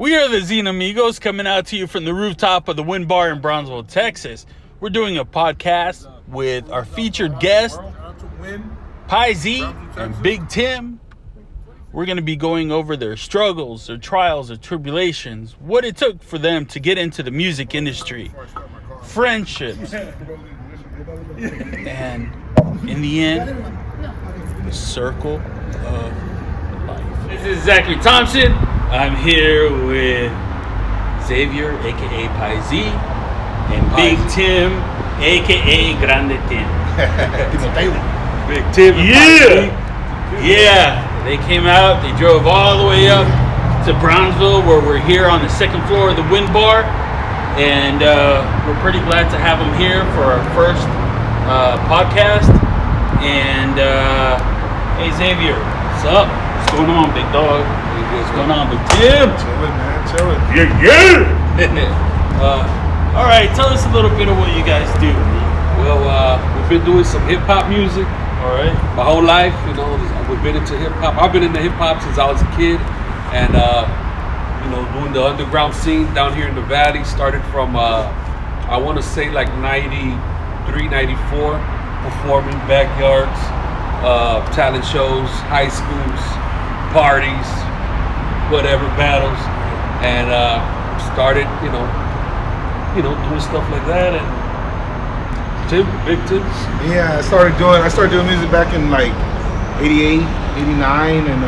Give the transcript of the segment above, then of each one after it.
We are the ZiineAmigos coming out to you from the rooftop of the W1N Bar in Brownsville, Texas. We're doing a podcast with our featured guest, Piexi and Big Tim. We're going to be going over their struggles, their trials, their tribulations, what it took for them to get into the music industry, friendships, and in the end, the circle of life. This is Zachary Thompson. I'm here with Xavier, aka Piexi, and Big Tim, aka Grande Tim. Big Tim. Yeah. They came out. They drove all the way up to Brownsville, where we're here on the second floor of the W1N Bar, and we're pretty glad to have them here for our first podcast. And hey, Xavier, what's up? What's going on, big dog? What's going on, Big Tim? Chilling, man, chilling. Yeah. All right, tell us a little bit of what you guys do. Well, we've been doing some hip hop music. All right. My whole life, you know, we've been into hip hop. I've been into hip hop since I was a kid, and you know, doing the underground scene down here in the valley. Started from I want to say like 93, 94, performing backyards, talent shows, high schools, parties, whatever, battles, and started, you know, doing stuff like that. And Tim, Big Tim. Yeah, I started doing music back in like 88, 89, and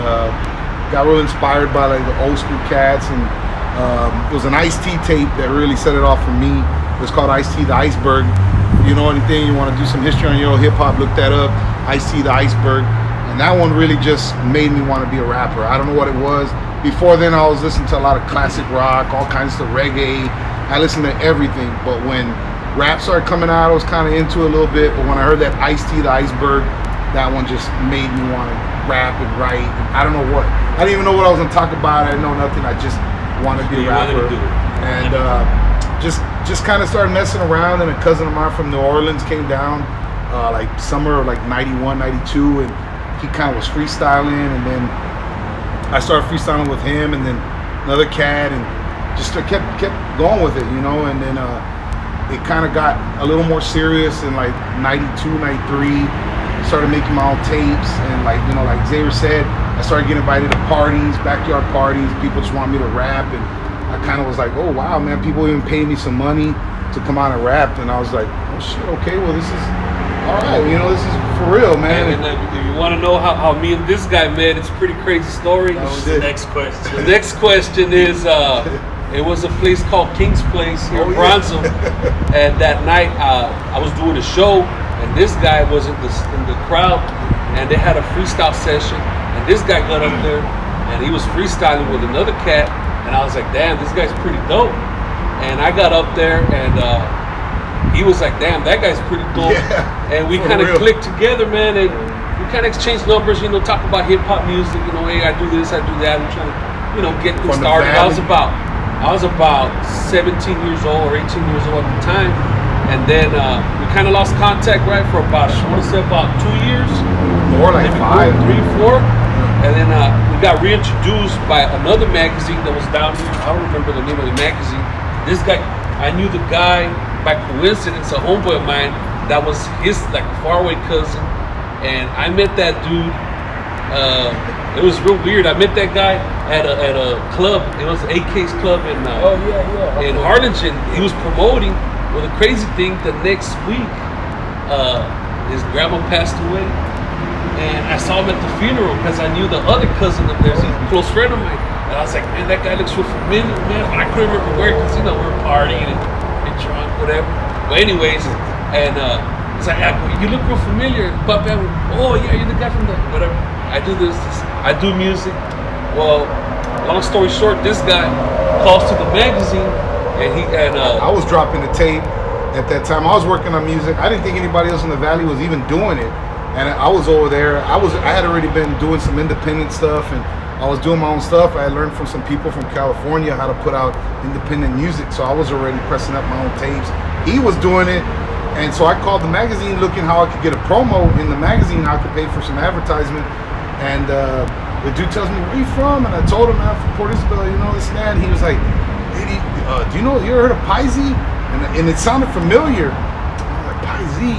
got really inspired by like the old school cats. And it was an Ice-T tape that really set it off for me. It was called Ice-T the Iceberg. You know anything, you want to do some history on your hip hop, look that up. Ice-T the Iceberg. And that one really just made me want to be a rapper. I don't know what it was. Before then, I was listening to a lot of classic rock, all kinds of reggae. I listened to everything. But when rap started coming out, I was kind of into it a little bit. But when I heard that Ice-T the Iceberg, that one just made me want to rap and write. And I don't know what. I didn't even know what I was going to talk about. I didn't know nothing. I just wanted to be a rapper. And just kind of started messing around. And a cousin of mine from New Orleans came down like summer of like 91, 92. And he kind of was freestyling. And then I started freestyling with him, and then another cat, and just kept going with it, you know. And then it kind of got a little more serious in like 92, 93. Started making my own tapes, and like, you know, like Xavier said, I started getting invited to parties, backyard parties. People just want me to rap, and I kind of was like, oh wow, man, people even pay me some money to come out and rap. And I was like, oh shit, okay, well this is all right, you know, this is for real, man. And if you want to know how me and this guy met, it's a pretty crazy story. That was the next question. The next question is, it was a place called King's Place here in Brownsville, and that night I was doing a show, and this guy was in the crowd, and they had a freestyle session, and this guy got up there, and he was freestyling with another cat, and I was like, damn, this guy's pretty dope. And I got up there, and he was like, damn, that guy's pretty dope. Yeah, and we kind of clicked together, man, and we kind of exchanged numbers, you know, talk about hip hop music, you know, hey, I do this, I do that. I'm trying to, you know, get things started. I was about 17 years old or 18 years old at the time. And then we kind of lost contact, right, for about, I want to say about 2 years. More like maybe 5, 3, 4. And then we got reintroduced by another magazine that was down here. I don't remember the name of the magazine. This guy, I knew the guy by coincidence, a homeboy of mine that was his like faraway cousin. And I met that dude. It was real weird. I met that guy at a club. It was AK's club in in Harlingen. He was promoting. Well, the crazy thing, the next week, his grandma passed away, and I saw him at the funeral because I knew the other cousin of theirs. He's a close friend of mine, and I was like, man, that guy looks real familiar, man. But I couldn't remember where, because, you know, we were partying and drunk, whatever. But anyways, and it's like, you look real familiar. But oh yeah, you're the guy from the whatever. I do this. I do music. Well, long story short, this guy calls to the magazine. And I was dropping the tape at that time. I was working on music. I didn't think anybody else in the valley was even doing it. And I was over there. I had already been doing some independent stuff, and I was doing my own stuff. I had learned from some people from California how to put out independent music. So I was already pressing up my own tapes. He was doing it. And so I called the magazine looking how I could get a promo in the magazine, how I could pay for some advertisement. And the dude tells me, where you from? And I told him, man, from Port Isabel, you know, this and that. And he was like, hey, do you know, you ever heard of Piexi? And it sounded familiar. I was like, Piexi?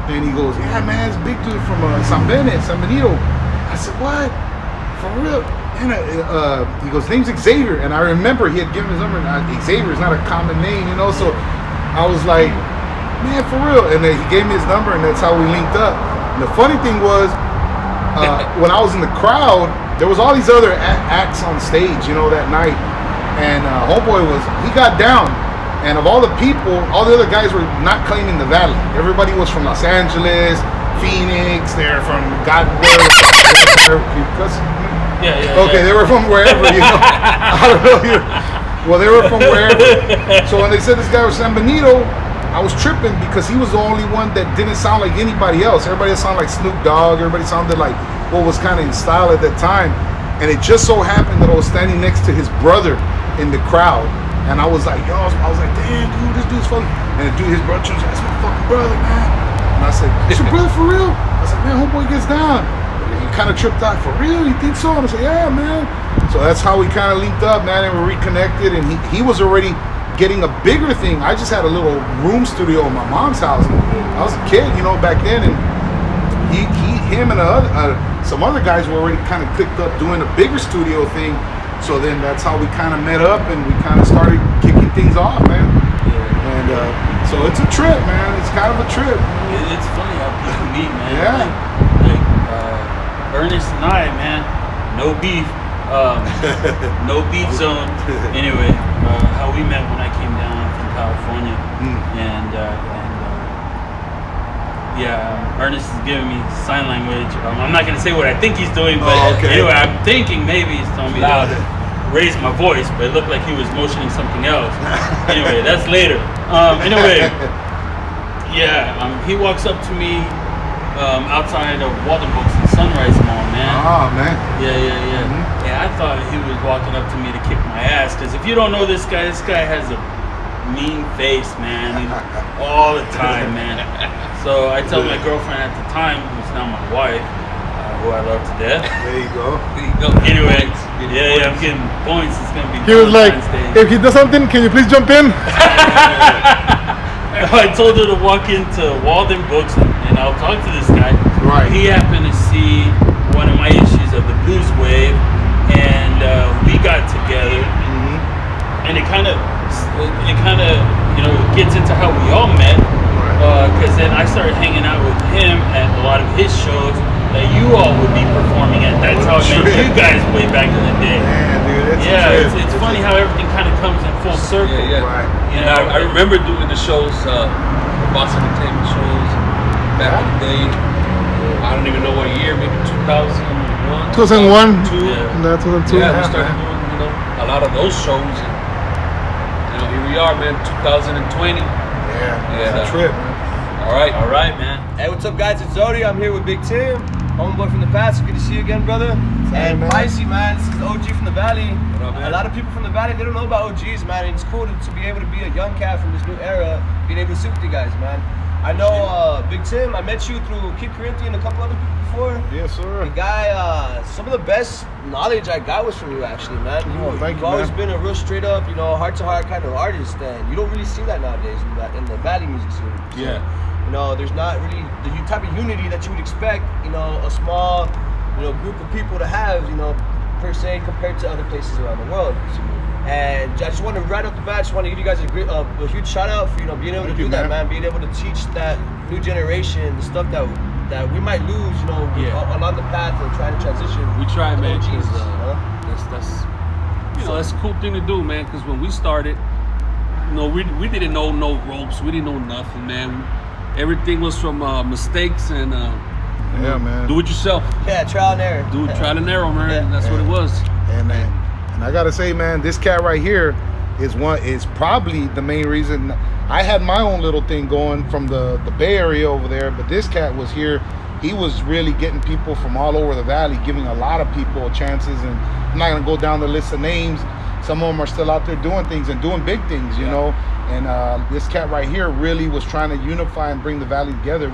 And he goes, yeah, man, it's a big dude from San Benito. I said, what? For real? And he goes, name's Xavier. And I remember he had given his number. Xavier is not a common name, you know, so I was like, man, for real. And then he gave me his number, and that's how we linked up. And the funny thing was, when I was in the crowd, there was all these other acts on stage, you know, that night. And homeboy he got down. And of all the people, all the other guys were not claiming the valley. Everybody was from Los Angeles, Phoenix, they're from God Okay, they were from wherever, you know. I don't know. Well, they were from wherever. So when they said this guy was San Benito, I was tripping because he was the only one that didn't sound like anybody else. Everybody sounded like Snoop Dogg. Everybody sounded like what was kind of in style at that time. And it just so happened that I was standing next to his brother in the crowd. And I was like, yo, I was like, damn, dude, this dude's funny. And the dude, his brother, was like, that's my fucking brother, man. And I said, it's your brother for real? I was like, man, homeboy gets down. And he kind of tripped out, for real? You think so? And I said, yeah, man. So that's how we kind of linked up, man, and we reconnected. And he was already getting a bigger thing. I just had a little room studio in my mom's house. I was a kid, you know, back then. And him and some other guys were already kind of clicked up doing a bigger studio thing. So then that's how we kind of met up, and we kind of started kicking things off, man. Yeah. And so it's a trip, man. It's kind of a trip. It's funny how people meet, man. Yeah. Like Ernest and I, man, no beef. No beef zone. Anyway, how we met when I came down from California. Yeah, Ernest is giving me sign language. I'm not gonna say what I think he's doing, but anyway, I'm thinking maybe he's telling me to raise my voice, but it looked like he was motioning something else. Anyway, that's later. Anyway, he walks up to me outside of Walden Books in Sunrise Mall, man. Oh, man. Yeah. Yeah, I thought he was walking up to me to kick my ass, because if you don't know this guy has a mean face, man, all the time, man. So I tell my girlfriend at the time, who's now my wife, who I love to death. There you go. Anyway, I'm getting points. It's gonna be. He was like, if he does something, can you please jump in? I told her to walk into Walden Books and I'll talk to this guy. Right. He happened to see one of my issues of the Blues Wave, and we got together, and it kind of gets into how we all met. Because then I started hanging out with him at a lot of his shows that you all would be performing at. That's how I met you guys way back in the day. Man, dude, it's funny how everything kind of comes in full circle. Yeah. Right. You know, I remember doing the shows, Boss Entertainment shows back in the day. I don't even know what year, maybe 2001. 2001. 2002. That's 2002. Yeah, we started doing, a lot of those shows. And, here we are, man, 2020. Yeah, it's a trip, man. All right, man. Hey, what's up, guys? It's Zodi. I'm here with Big Tim, homeboy from the past. Good to see you again, brother. And Piexi, man. This is the OG from the Valley. What up, man? A lot of people from the Valley, they don't know about OGs, man. And it's cool to be able to be a young cat from this new era, being able to sit with you guys, man. I know Big Tim, I met you through Kid Corinthian and a couple other people before. Yes, sir. The guy, some of the best knowledge I got was from you, actually, man. You've always been a real straight up, heart-to-heart kind of artist, and you don't really see that nowadays in the Valley music scene. So, Yeah. there's not really the type of unity that you would expect, a small, group of people to have, per se, compared to other places around the world. And I just want to, right off the bat, give you guys a huge shout out for being able to do that, man. Being able to teach that new generation the stuff that we might lose, along the path of trying to transition. We try, man. Jesus, That's a cool thing to do, man. Because when we started, we didn't know no ropes. We didn't know nothing, man. Everything was from mistakes and man. Do it yourself. Yeah, trial and error. Do it, trial and error, man. Yeah. That's what it was. And I gotta say, man, this cat right here is probably the main reason. I had my own little thing going from the Bay Area over there, but this cat was here. He was really getting people from all over the Valley, giving a lot of people chances. And I'm not gonna go down the list of names. Some of them are still out there doing things and doing big things, you know. And this cat right here really was trying to unify and bring the Valley together.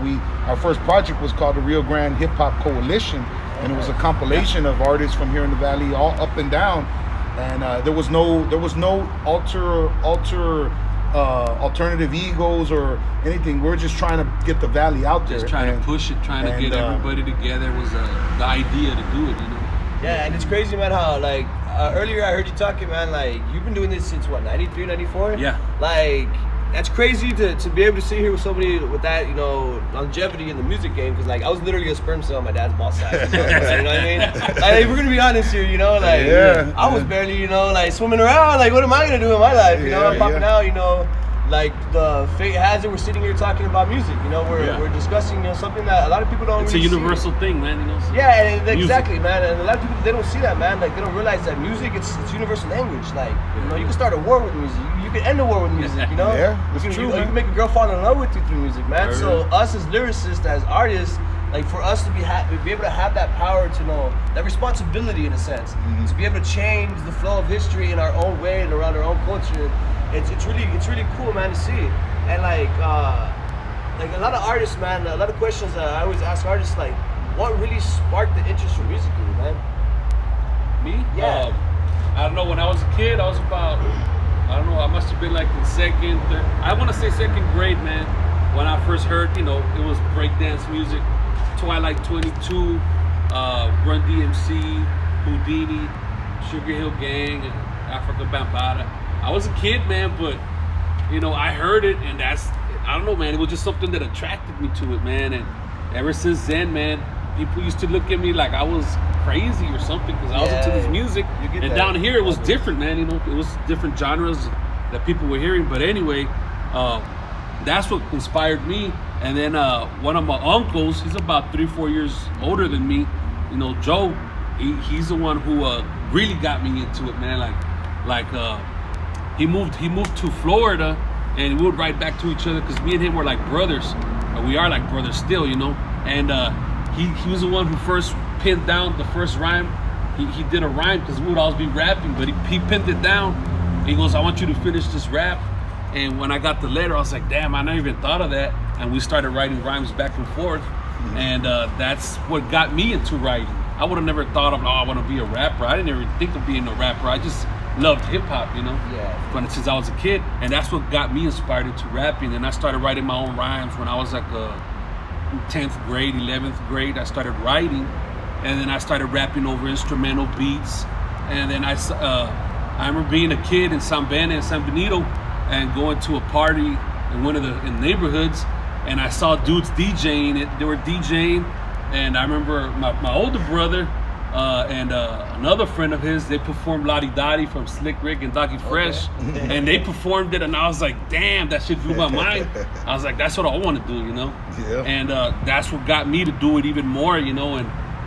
Our first project was called the Rio Grande Hip Hop Coalition, and it was a compilation of artists from here in the Valley, all up and down. And there was no alternative egos or anything. We're just trying to get the Valley out there. Just trying to push it, trying to get everybody together was the idea to do it, you know. Yeah, and it's crazy, man, how like earlier I heard you talking, man, like you've been doing this since what, 93, 94? Yeah. Like that's crazy to be able to sit here with somebody with that, you know, longevity in the music game, because like I was literally a sperm cell on my dad's ball sack. You know what I mean? Like if we're gonna be honest here, you know, like I was barely, you know, like swimming around. Like what am I gonna do in my life? You know, I'm popping out, you know. Like the fate has it, we're sitting here talking about music. You know, we're discussing, you know, something that a lot of people don't. It's really a universal thing, man. You know. Yeah, and exactly, man. And a lot of people, they don't see that, man. Like they don't realize that music, it's universal language. Like you know, you can start a war with music. You can end a war with music. You know. Yeah, it's true. You can make a girl fall in love with you through music, man. So us as lyricists, as artists, like for us to be able to have that power to know that responsibility in a sense, to be able to change the flow of history in our own way and around our own culture. It's really cool, man, to see. And like a lot of artists, man, a lot of questions that I always ask artists, like, what really sparked the interest for music, man? Me? Yeah. I don't know. When I was a kid, I was about, I don't know, I must have been like in second, third, I want to say second grade, man. When I first heard, you know, it was breakdance music, Twilight 22, Run DMC, Houdini, Sugar Hill Gang, and Africa Bambaataa. I was a kid, man, but you know, I heard it, and I don't know, man, it was just something that attracted me to it, man. And ever since then, man, people used to look at me like I was crazy or something because I was into this music. And down here, it was different, man. You know, it was different genres that people were hearing. But anyway, that's what inspired me. And then one of my uncles, he's about 3-4 years older than me. You know, Joe, he's the one who really got me into it, man. He moved to Florida, and we would write back to each other because me and him were like brothers. We are like brothers still, you know. And he was the one who first pinned down the first rhyme. He did a rhyme because we would always be rapping, but he pinned it down. He goes, "I want you to finish this rap." And when I got the letter, I was like, "Damn, I never even thought of that." And we started writing rhymes back and forth, and that's what got me into writing. I would have never thought of, I want to be a rapper. I didn't even think of being a rapper. I just loved hip hop, you know. Since I was a kid, and that's what got me inspired into rapping. And I started writing my own rhymes when I was like 10th grade, 11th grade. I started writing, and then I started rapping over instrumental beats. And then I remember being a kid in San Bena and San Benito, and going to a party in one of the neighborhoods, and I saw dudes DJing it. They were DJing, and I remember my older brother. And another friend of his, they performed Lottie Dottie from Slick Rick and Doggy Fresh, and they performed it, and I was like, damn, that shit blew my mind. I was like, that's what I want to do, you know? And that's what got me to do it even more, you know,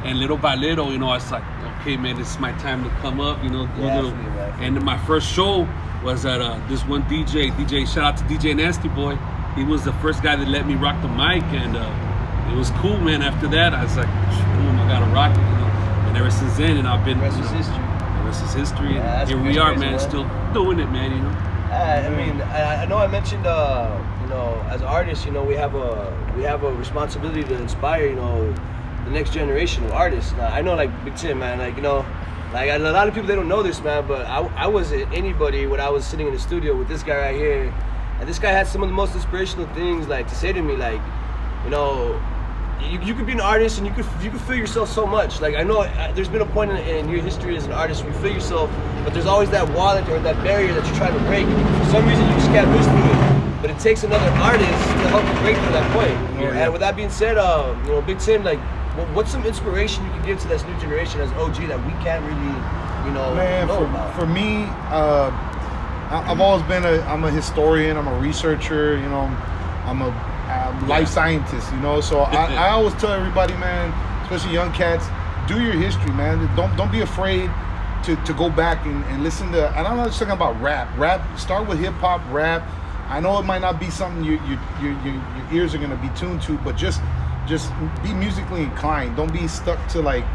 and little by little, you know, I was like, okay, man, this is my time to come up, you know, do a little. And my first show was at this one DJ, shout out to DJ Nasty Boy. He was the first guy that let me rock the mic, and it was cool, man. After that, I was like, boom, I gotta rock it, you know. And ever since then, and I've been. The rest is history. The rest is history, and here we are, man, still doing it, man. You know. I mean, I know I mentioned, you know, as artists, you know, we have a responsibility to inspire, you know, the next generation of artists. Now, I know, like Big Tim, man, like, you know, like a lot of people, they don't know this, man, but I wasn't anybody when I was sitting in the studio with this guy right here, and this guy had some of the most inspirational things, like, to say to me, like, you know. You could be an artist, and you could feel yourself so much. Like, I know there's been a point in your history as an artist where you feel yourself, but there's always that wall or that barrier that you're trying to break. For some reason, you just can't push through it. But it takes another artist to help you break through that point. And with that being said, you know, Big Tim, like, what's some inspiration you can give to this new generation as OG that we can't really, you know, know about? For me, I've always been I'm a historian, I'm a researcher, you know, I'm a life scientist, you know, so I always tell everybody, man, especially young cats, do your history, man. Don't be afraid to go back and listen to, and I'm not just talking about rap. Start with hip hop, rap. I know it might not be something your ears are gonna be tuned to, but just be musically inclined. Don't be stuck to like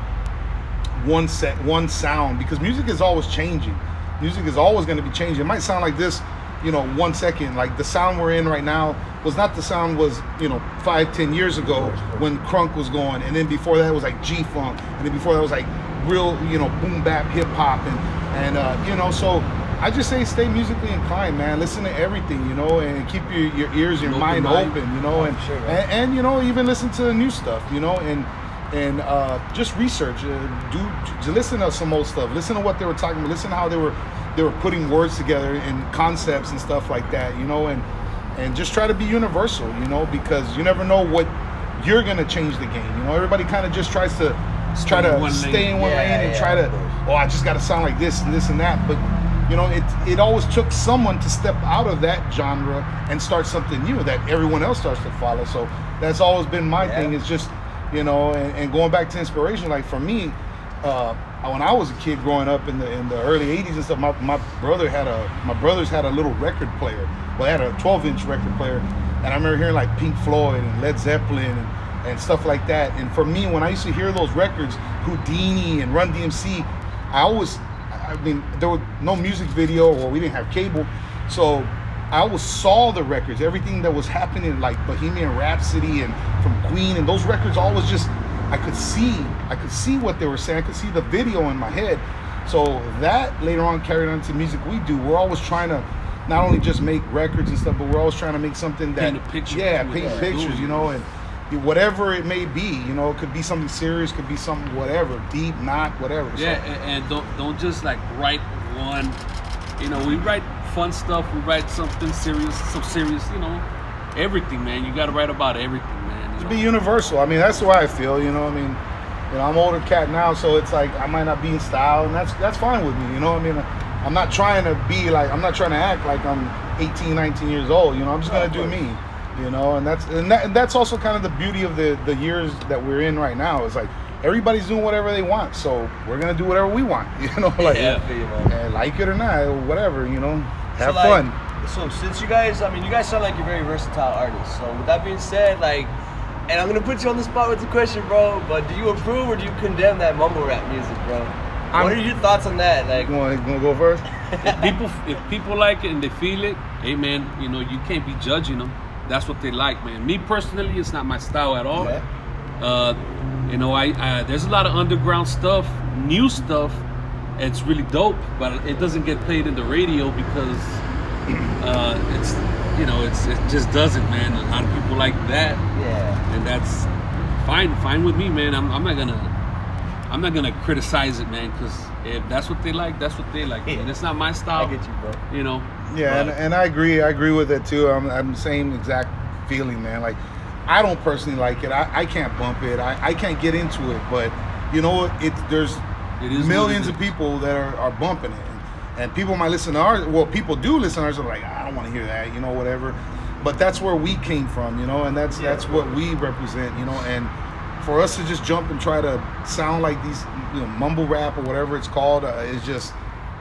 one sound, because music is always changing. Music is always gonna be changing. It might sound like this, you know, 1 second, like the sound we're in right now was not the sound was 5-10 years ago when crunk was going, and then before that was like G-funk, and then before that was like real boom bap hip hop, and so I just say stay musically inclined, man. Listen to everything, and keep your ears, your mind open, and even listen to the new stuff, and just research, to listen to some old stuff, listen to what they were talking about, listen to how they were putting words together and concepts and stuff like that, and just try to be universal, because you never know what you're gonna change the game. Everybody kind of just tries to stay in one lane and try to, I just got to sound like this and this and that, but it always took someone to step out of that genre and start something new that everyone else starts to follow. So that's always been my thing, is just and going back to inspiration. Like for me, when I was a kid growing up in the early 80s and stuff, my brothers had a little record player. Well, they had a 12-inch record player, and I remember hearing like Pink Floyd and Led Zeppelin and stuff like that. And for me, when I used to hear those records, Houdini and Run DMC, there was no music video, or we didn't have cable, so I always saw the records, everything that was happening, like Bohemian Rhapsody and from Queen, and those records always just, I could see what they were saying, I could see the video in my head. So that later on carried on to music we do. We're always trying to not only just make records and stuff, but we're always trying to make something that paint a picture, paint pictures, and whatever it may be, it could be something serious, could be something whatever, deep, not whatever. Yeah, so. And don't just like write one. We write fun stuff, we write something serious, everything, man. You got to write about everything, man. To be universal. I mean, that's the way I feel. I'm an older cat now, so it's like I might not be in style, and that's fine with me. I'm not trying to be like, I'm not trying to act like I'm 18, 19 years old. I'm just gonna do me. And that's also kind of the beauty of the years that we're in right now. It's like everybody's doing whatever they want, so we're gonna do whatever we want. Like it or not, whatever. Have fun. So since you guys sound like you're very versatile artists. So with that being said, and I'm gonna put you on the spot with the question, bro, but do you approve or do you condemn that mumble rap music, bro? What are your thoughts on that? You want to go first? If people like it and they feel it, hey man, you can't be judging them. That's what they like, man. Me personally, it's not my style at all. I there's a lot of underground stuff, new stuff. It's really dope, but it doesn't get played in the radio because it just doesn't, man. A lot of people like that, and that's fine with me, man. I'm not gonna criticize it, man, because if that's what they like, that's what they like. And it's not my style. I get you, bro. Yeah, and I agree with it too. I'm the same exact feeling, man. Like, I don't personally like it. I can't bump it. I can't get into it. But there's millions of people that are bumping it, and people might listen to ours. Well, people do listen to ours. Are like, I don't want to hear that, whatever. But that's where we came from, and that's what we represent, and for us to just jump and try to sound like these, mumble rap or whatever it's called, it's just,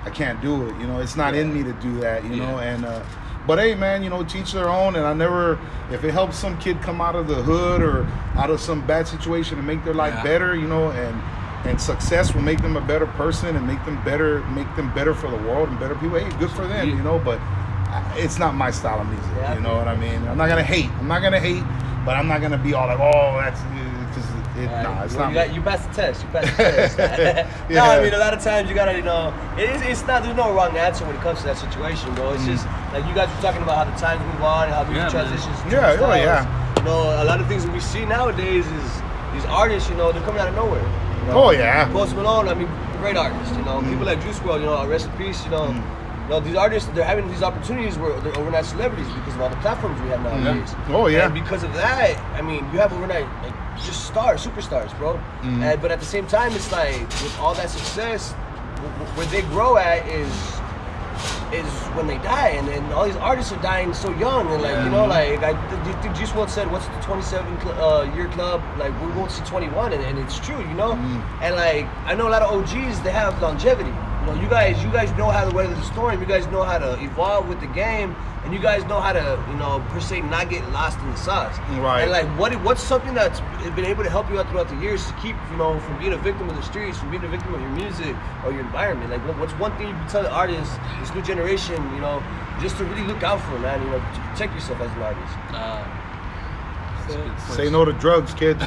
I can't do it. It's not in me to do that. And but hey, man, teach their own. And if it helps some kid come out of the hood or out of some bad situation and make their life better, and success will make them a better person and make them better for the world and better people. Hey, good for them, But it's not my style of music. You know what I mean? I'm not gonna hate, but I'm not gonna be all like, oh, that's. It's not. You passed the test. No, I mean, a lot of times you gotta, it's not. There's no wrong answer when it comes to that situation, bro. It's just like you guys were talking about how the times move on, how music transitions. A lot of things that we see nowadays is these artists, they're coming out of nowhere. Post Malone, I mean, great artist. People like Juice WRLD, rest in peace. These artists, they're having these opportunities where they're overnight celebrities because of all the platforms we have nowadays. And because of that, I mean, you have overnight just superstars, bro. But at the same time, it's like with all that success, where they grow at is when they die, and all these artists are dying so young, and I think Juice WRLD said, "What's the 27-year club? Like we won't see 21," and it's true, And I know a lot of OGs, they have longevity. you guys know how to weather the storm. You guys know how to evolve with the game, and you guys know how to, per se, not get lost in the sauce. Right. And like, what's something that's been able to help you out throughout the years to keep, from being a victim of the streets, from being a victim of your music or your environment? Like, what's one thing you can tell the artists, this new generation, just to really look out for, man, to protect yourself as an artist? Say no to drugs, kids.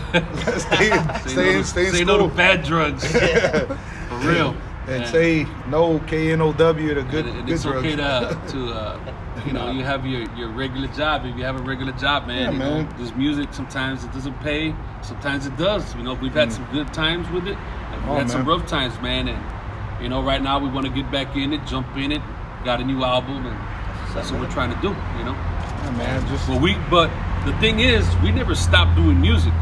stay in Say school. no to bad drugs. For real. And say no KNOW to good And good it's drugs. okay to you have your regular job. If you have a regular job, man, Yeah, man. this music sometimes it doesn't pay, sometimes it does. We've had some good times with it, and we've had some man. rough times, man. And right now we want to get back in it, jump in it. Got a new album, and that's what we're trying to do. Yeah, man, just But the thing is, we never stopped doing music.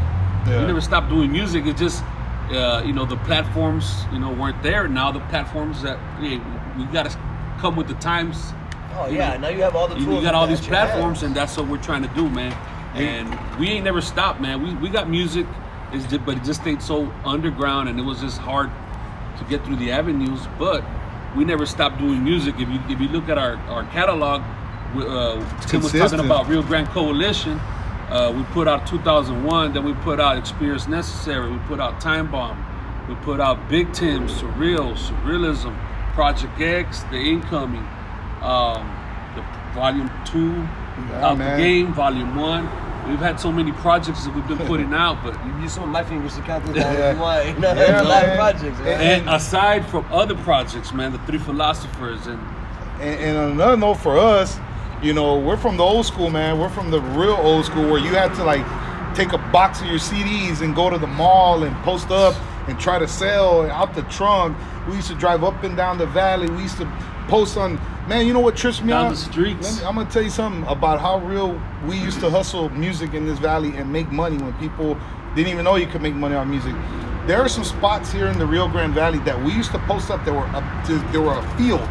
Yeah. We never stopped doing music. It just the platforms weren't there. Now the platforms that we got to come with the times. Oh yeah, now you have all the tools. You got all these at your hands. platforms, and that's what we're trying to do, man. And we ain't never stopped, man. We got music, but it just stayed so underground, and it was just hard to get through the avenues. But we never stopped doing music. If you look at our catalog, Tim was talking about Rio Grande Coalition. We put out 2001, then we put out Experience Necessary, we put out Time Bomb, we put out Big Tim, Surrealism, Project X, The Incoming, the Volume 2, Out man. the Game, Volume 1. We've had so many projects that we've been putting out, but You use some of my fingers to count those down if you want. Yeah, There's a lot of man. projects. Man. and aside from other projects, man, the Three Philosophers and and another note for us, we're from the old school, man. We're from the real old school where you had to like take a box of your CDs and go to the mall and post up and try to sell out the trunk. We used to drive up and down the valley. We used to post on, man, you know what trips me down out? the streets. I'm gonna tell you something about how real we used to hustle music in this valley and make money when people didn't even know you could make money on music. There are some spots here in the Rio Grande Valley that we used to post up that were they were a field.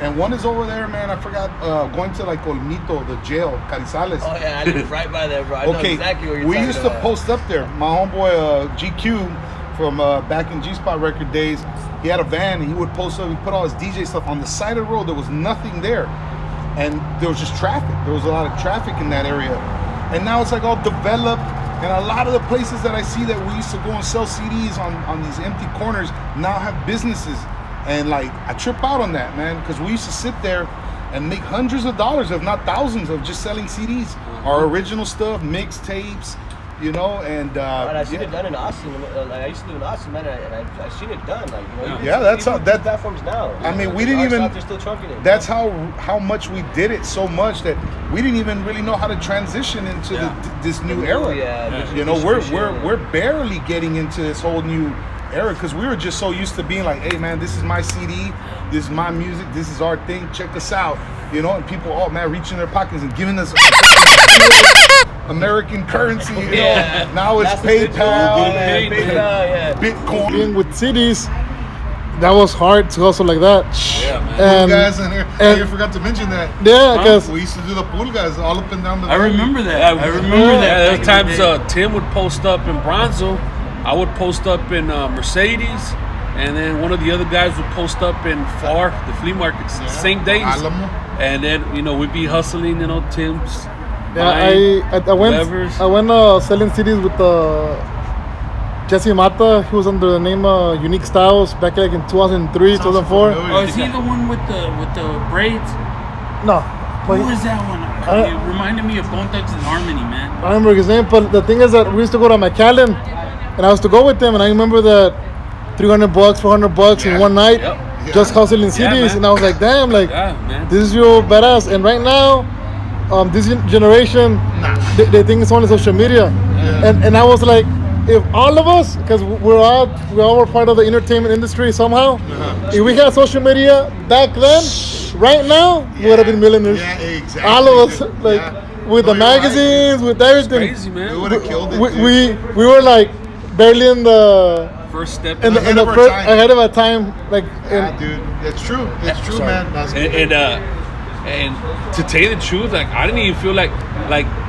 And one is over there, man. I forgot, going to like Olmito, the jail, Carizales. Oh yeah, I live right by there, bro. I know exactly what you're we talking used about. to post up there. My homeboy GQ from back in G-Spot record days, he had a van and he would post up. He put all his DJ stuff on the side of the road. There was nothing there, and there was just traffic. There was a lot of traffic in that area, and now it's like all developed. And a lot of the places that I see that we used to go and sell CDs on these empty corners now have businesses. And like, I trip out on that, man, because we used to sit there and make hundreds of dollars, if not thousands, of just selling CDs, our original stuff, mixtapes, and And I seen it done in Austin. I used to live in Austin, man, and I seen it done. Like, Yeah, that's how- that- platforms now. I mean, we didn't even. They're still trunking it. That's how much we did it so much that we didn't even really know how to transition into this new era. We're barely getting into this whole new era because we were just so used to being like, hey man, this is my CD, this is my music, this is our thing, check us out, and people, oh man, reaching their pockets and giving us American currency, Now it's That's the PayPal, PayPal, Bitcoin. Being with cities, that was hard to hustle like that. Yeah, man. And Pulgas in here. and- You forgot to mention that. yeah, because We used to do the pulgas all up and down the I valley. remember that. Yeah, I remember that. There back were times in the day. Tim would post up in Bronzo, I would post up in Mercedes, and then one of the other guys would post up in Far, the flea markets, the same days. Alamo. And then we'd be hustling, Tim's. I went Whoever's. selling CDs with Jesse Mata. He was under the name Unique Styles back like in 2003, 2004. Oh, is he the one with the braids? No, but Who was that one? It reminded me of Bone Thugs and Harmony, man. I remember his name. But the thing is that we used to go to McAllen, and I used to go with them, and I remember that $300, $400 in one night, just hustling CDs, man. and I was like, damn, like Yeah, man. this is real badass. And right now, this generation, they think it's only social media, and I was like, if all of us, because we all were part of the entertainment industry somehow, if we had social media back then, right now, we would have been millionaires. Yeah, exactly. All of us, like with the No, you're right, magazines, with everything. Crazy, man. We would have killed it. We were like barely in the First step. Ahead of our first time. ahead of our time, like Yeah, dude, it's true. It's true, man. That's And to tell you the truth, like I didn't even feel like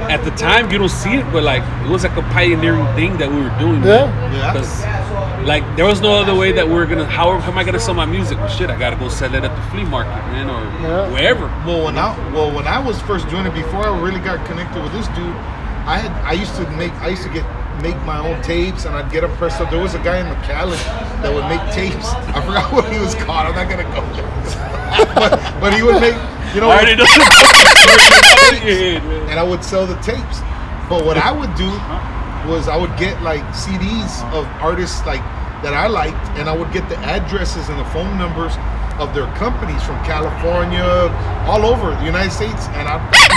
at the time you don't see it, but like it was like a pioneering thing that we were doing. Yeah. Yeah. Because like there was no other way that we're gonna. How am I gonna sell my music? Well, shit, I gotta go sell it at the flea market, man, or wherever. Well, when I was first doing it, before I really got connected with this dude, I used to make my own tapes, and I'd get them pressed up. There was a guy in McAllen that would make tapes. I forgot what he was called. I'm not gonna go there. but he would make, you know, I already know. and I would sell the tapes. But what I would do was I would get like CDs of artists like that I liked, and I would get the addresses and the phone numbers of their companies from California, all over the United States, and I'd mail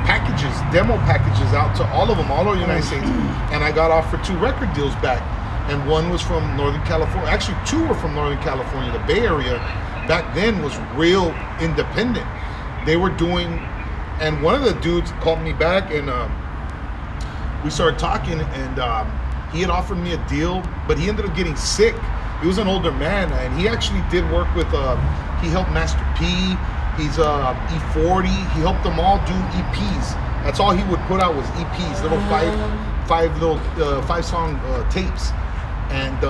packages, demo packages out to all of them, all over the United States, and I got offered 2 record deals back, and one was from Northern California. Actually, 2 were from Northern California. The Bay Area back then was real independent. They were doing, and one of the dudes called me back, and we started talking, and he had offered me a deal, but he ended up getting sick. He was an older man, and he actually did work with, he helped Master P, he's E40, he helped them all do EPs. That's all he would put out was EPs, little five song tapes. And,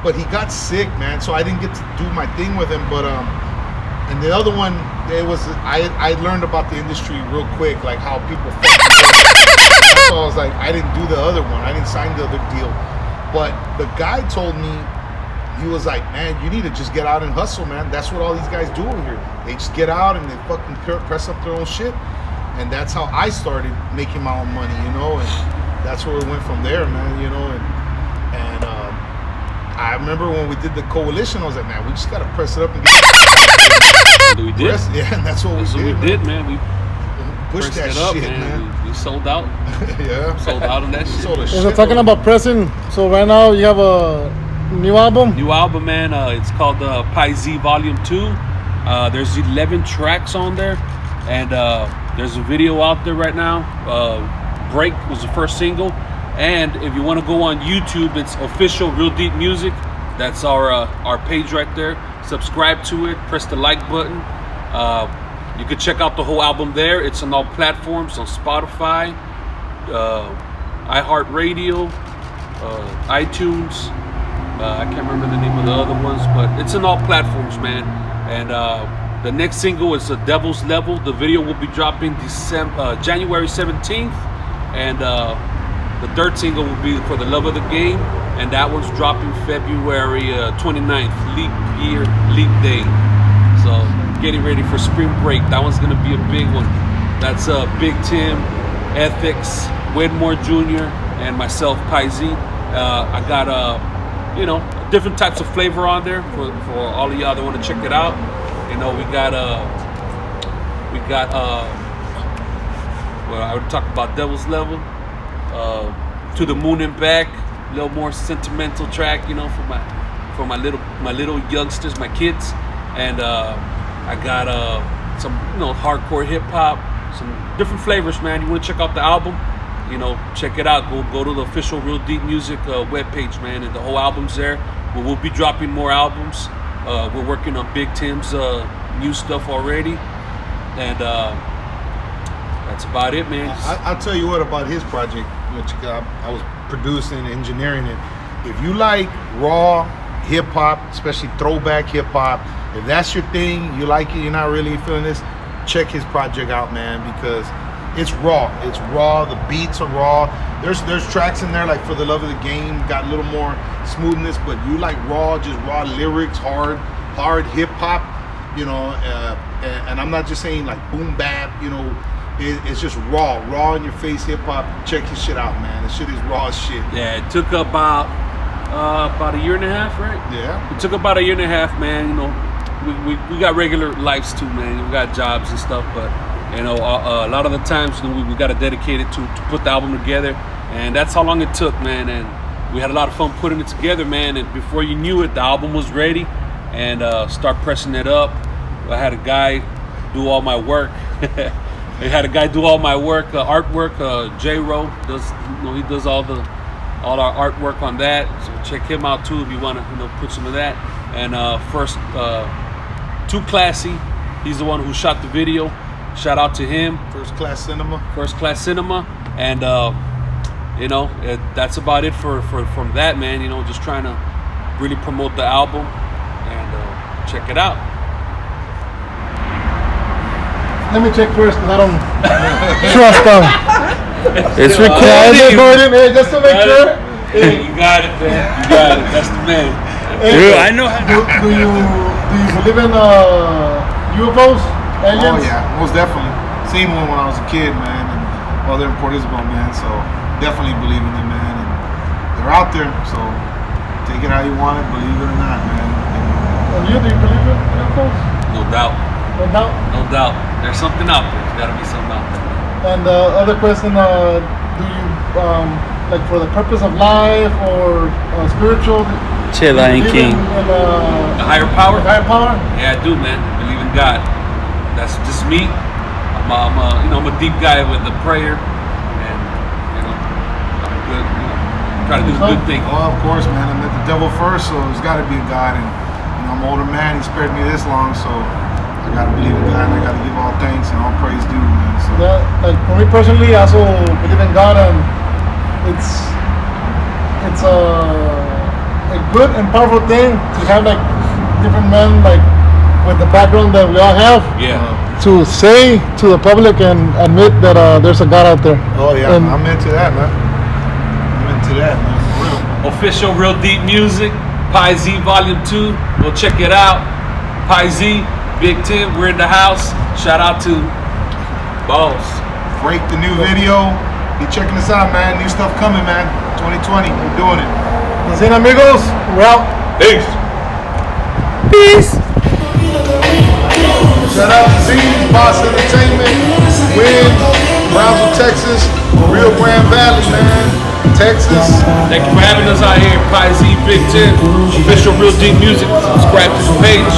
but he got sick, man, so I didn't get to do my thing with him, but, and the other one, I learned about the industry real quick, like how people so I was like, I didn't do the other one. I didn't sign the other deal. But the guy told me, he was like, man, you need to just get out and hustle, man. That's what all these guys do over here. They just get out and they fucking press up their own shit. And that's how I started making my own money, you know, and that's where it went from there, man, you know. And I remember when we did the coalition, I was like, man, we just got to press it up and get it. We did. Yeah, and that's what we did, man. We pushed that it up, shit, man. We sold out. Yeah. Sold out on that shit. So talking about pressing, so right now you have a new album? New album, man. It's called Piexi Volume 2. There's 11 tracks on there. And there's a video out there right now. Break was the first single. And if you want to go on YouTube, it's OfficalReelDeepMusic. That's our page right there. Subscribe to it. Press the like button. You can check out the whole album there. It's on all platforms, on Spotify, iHeartRadio, iTunes. I can't remember the name of the other ones, but it's in all platforms, man. And the next single is The Devil's Level. The video will be dropping January 17th. And the third single will be For the Love of the Game. And that one's dropping February 29th, leap year, leap day. So getting ready for spring break. That one's gonna be a big one. That's Big Tim, Ethics, Wedmore Jr., and myself, Piexi. I got you know, different types of flavor on there for all of y'all that want to check it out. You know, we got well, I would talk about Devil's Level, To the Moon and Back, a little more sentimental track, you know, for my little youngsters, my kids. And I got some, you know, hardcore hip hop, some different flavors, man. You want to check out the album? You know, check it out. Go to the official Real Deep Music webpage, man, and the whole album's there. We'll be dropping more albums. We're working on Big Tim's new stuff already, and that's about it, man. I'll tell you what about his project, which I was producing, engineering it. If you like raw hip hop, especially throwback hip hop, if that's your thing, you like it, you're not really feeling this, check his project out, man, because it's raw. It's raw. The beats are raw. There's tracks in there like For the Love of the Game, got a little more smoothness, but you like raw, just raw lyrics, hard hip hop, you know. And I'm not just saying like boom bap, you know. It's just raw in your face hip hop. Check his shit out, man. The shit is raw as shit. Yeah, it took about a year and a half, right? Yeah. It took about a year and a half, man. You know, we got regular lives too, man. We got jobs and stuff, but you know, a lot of the times, you know, we got to dedicate it to put the album together, and that's how long it took, man. And we had a lot of fun putting it together, man. And before you knew it, the album was ready, and start pressing it up. I had a guy do all my work. Artwork. J-Ro does, you know, he does all our artwork on that. So check him out too if you want to, you know, put some of that. And first, Too Classy. He's the one who shot the video. Shout out to him. First Class Cinema. And you know, that's about it from that, man. You know, just trying to really promote the album and check it out. Let me check first because I don't trust them. It's Yeah, recording. it's recording, hey, just to make sure. You got it, man. You got it. That's the man. Dude, I know. Do you believe in UFOs, aliens? Oh yeah, most definitely. Seen one when I was a kid, man, and well, they're in Port Isabel, man. So definitely believe in them, man. And they're out there, so take it how you want it, believe it or not, man. And you, do you believe in UFOs? No doubt. No doubt. No doubt. There's something out there. There's got to be something out there. And other question, do you like for the purpose of life or spiritual? Che, Lion believe King. In, A higher power? higher power? Yeah, I do, man. Believe in God. That's just me. I'm a deep guy with the prayer, and I'm a good. Try to do good things. Oh, of course, man. I met the devil first, so there's got to be a God. And I'm an older man. He spared me this long, so I got to believe in God. And I got to give all thanks and all praise due, man. So. Yeah, like for me personally, I also believe in God, and it's a good and powerful thing to have like different men like with the background that we all have. Yeah. To say to the public and admit that there's a God out there. Oh yeah, And I'm into that, man. I'm into that, man. For real. Official Real Deep Music, Pi Z Volume 2. Go check it out. Pi Z, Big Tim, we're in the house. Shout out to Boss. Break the new video. Be checking us out, man. New stuff coming, man. 2020, we're doing it. ZiineAmigos, we're out. Peace. Peace. Shout out to Z's, Boss Entertainment, Win, Brownsville, Texas, Rio Grande Valley, man, Texas. Thank you for having us out here. Pi Z, Big Tim, Official Real Deep Music. Subscribe to the page.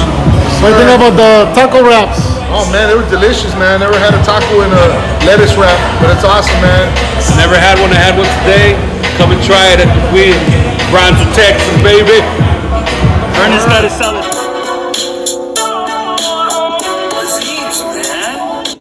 What do you think about the taco wraps? Oh man, they were delicious, man. Never had a taco in a lettuce wrap, but it's awesome, man. Never had one. I had one today. Come and try it at the Win, Brownsville, Texas, baby. Ernest got to sell it.